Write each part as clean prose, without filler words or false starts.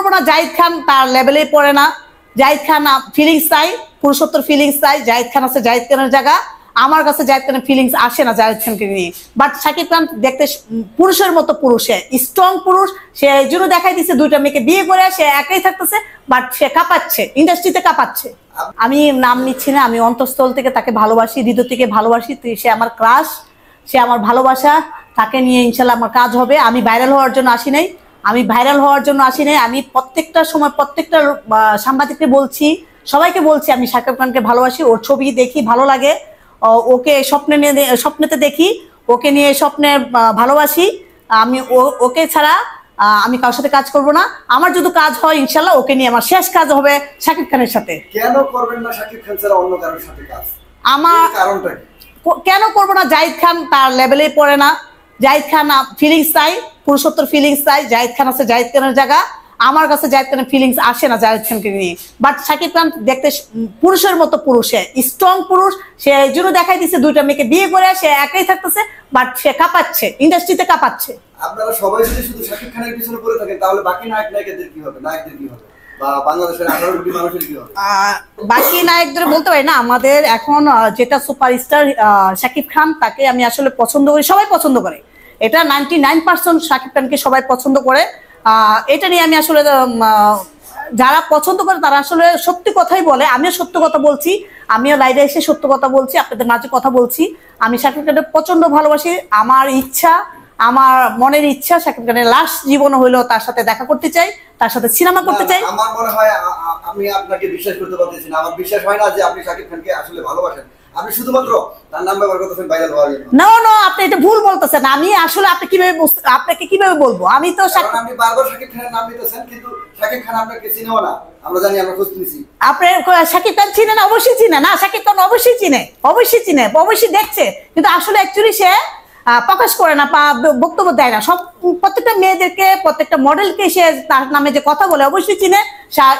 করবো না? জাহিদ খান তার লেভেলে পড়ে না। জাহিদ খান ফিলিংস চাই, পুরুষত্বর ফিলিংস চাই। জাহিদ খান আছে জাহিদ খানের জায়গা, আমার কাছে জাহিদ খানের ফিলিংস আসে না জাহিদ খানকে নিয়ে। বাট শাকিব খান দেখতে পুরুষের মতো পুরুষ, স্ট্রং পুরুষ। সে এই জন্য দেখাই দিচ্ছে দুইটা মেয়েকে বিয়ে করে সে একাই থাকতেছে, বাট সে কাঁপাচ্ছে, ইন্ডাস্ট্রিতে কাঁপাচ্ছে। আমি নাম নিচ্ছি না, আমি অন্তঃস্থল থেকে তাকে ভালোবাসি, হৃদয় থেকে ভালোবাসি। সে আমার ক্রাশ, সে আমার ভালোবাসা। তাকে নিয়ে ইনশাল্লাহ আমার কাজ হবে। আমি ভাইরাল হওয়ার জন্য আসি নাই, আমি প্রত্যেকটা সময় প্রত্যেকটা সাংবাদিককে বলছি, সবাইকে বলছি আমি শাকিব খানকে ভালোবাসি। ওর ছবি দেখি ভালো লাগে, ওকে স্বপ্নেতে দেখি, ওকে নিয়ে স্বপ্নে ভালোবাসি। আমি ওকে ছাড়া আমি কারোর সাথে কাজ করব না। আমার যদি কাজ হয় ইনশাল্লাহ ওকে নিয়ে আমার শেষ কাজ হবে শাকিব খানের সাথে। কেন করবেন না শাকিব খান ছাড়া অন্য কারোর সাথে কাজ? আমার কারণটা কেন করবো না? জাহিদ খান তার লেভেলে পড়ে না। জাহিদ খান ফিলিংস চাই, পুরুষত্বর ফিলিংস চাই। জাহিদ খান আছে জাহিদ খানের জায়গা, আমার কাছে জাহিদ খানের ফিলিংস আসে না জাহিদ খানকে নিয়ে। বাট শাকিব খান দেখতে পুরুষের মতো পুরুষ, স্ট্রং পুরুষ। সে এই জন্য দেখাই দিচ্ছে দুইটা মেয়েকে বিয়ে করে সে একাই থাকতেছে, বাট সে কাঁপাচ্ছে, ইন্ডাস্ট্রিতে কাঁপাচ্ছে। আপনারা সবাই যদি শুধু শাকিব খানের পিছনে পড়ে থাকেন তাহলে বাকি নায়কদের কি হবে? নায়কদের কি হবে? বাংলাদেশের 18 কোটি মানুষের কি হবে? বাকি নায়কদের বলতে পারি না। আমাদের এখন যেটা সুপারস্টার শাকিব খান, তাকে আমি আসলে পছন্দ করি, সবাই পছন্দ করে। এটা 99% শাকিব খানকে সবাই পছন্দ করে। এটা নিয়ে আমি আসলে যারা পছন্দ করে তারা আসলে সত্যি কথাই বলে। আমিও সত্য কথা বলছি, আমিও লাইভে এসে সত্য কথা বলছি, আপনাদের মাঝে কথা বলছি। আমি শাকিব খানকে প্রচন্ড ভালোবাসি। আমার ইচ্ছা, আমার মনের ইচ্ছা শাকিব খানের লাস্ট জীবন হইলো তার সাথে দেখা করতে চাই, তার সাথে সিনেমা করতে চাই। আমার মনে হয় আমি আপনাকে বিশ্বাস করতে পারতেছি না। আমার বিশ্বাস হয় না যে আপনি শাকিব খানকে আসলে ভালোবাসেন। আপনি শুধুমাত্র তার নাম ব্যবহার করতেছেন ভাইরাল হওয়ার জন্য। না, আপনি এটা ভুল বলতেছেন। আমি আসলে আপনাকে কিভাবে বলবো? আমি তো আপনি বারবার শাকিব খানের নাম নিতেছেন, কিন্তু শাকিব খান আপনাকে চিনেও না। আমরা জানি, আমরা খোঁজ নিছি। আপনি শাকিব খান চিনে না? অবশ্যই চিনে না। শাকিব খান অবশ্যই চিনে, অবশ্যই দেখছে, কিন্তু আসলে অ্যাকচুয়ালি সে প্রকাশ করে না, বক্তব্য দেয় না। প্রত্যেকটা মেয়েদেরকে, প্রত্যেকটা মডেলকে সে তার নামে যে কথা বলে অবশ্যই চিনে।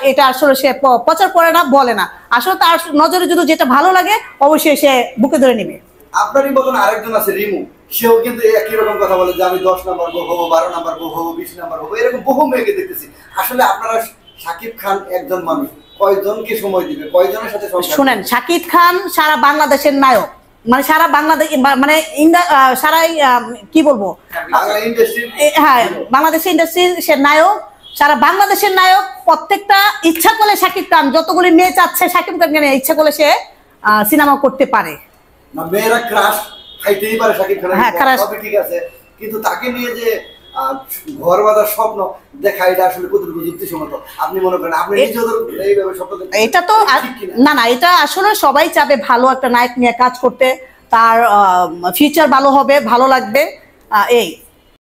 এটা আসলে সে প্রচার করে না, বলে না। আসলে তার নজরে যদি যেটা ভালো লাগে অবশ্যই সে বুকে ধরে নেবে। আপনারই মতন আরেকজন আছে রিমু, সেও কিন্তু একই রকম কথা বলে যে আমি 10 নাম্বার বউ হবো, 12 নাম্বার বউ হবো, 20 নাম্বার হবো। এরকম বহু মেয়েকে দেখতেছি। আসলে আপনারা, শাকিব খান একজন মানুষ, কয়জনকে সময় দিবে, কয়জনের সাথে? শুনেন, শাকিব খান সারা বাংলাদেশের নায়ক, মানে সারা বাংলাদেশ, মানে সারা কি বলবো, হ্যাঁ, বাংলাদেশ ইন্ডাস্ট্রির সে নায়ক, সারা বাংলাদেশের নায়ক। প্রত্যেকটা ইচ্ছা করলে শাকিব খান, যতগুলি মেয়ে চাচ্ছে শাকিব খানকে নিয়ে, ইচ্ছা করলে সে সিনেমা করতে পারে। মেয়েরা ক্রাশ খাইতেই পারে শাকিব খানের, হ্যাঁ, ক্রাশ, ঠিক আছে, কিন্তু তাকে নিয়ে যে ঘর বাঁধার স্বপ্ন দেখা, এটা আসলে কতটুকু যুক্তিসম্মত আপনি মনে করেন? আপনি এইভাবে স্বপ্ন দেখেন? এটা তো না, এটা আসলে সবাই চাবে ভালো একটা নায়ক নিয়ে কাজ করতে, তার ফিউচার ভালো হবে, ভালো লাগবে, এই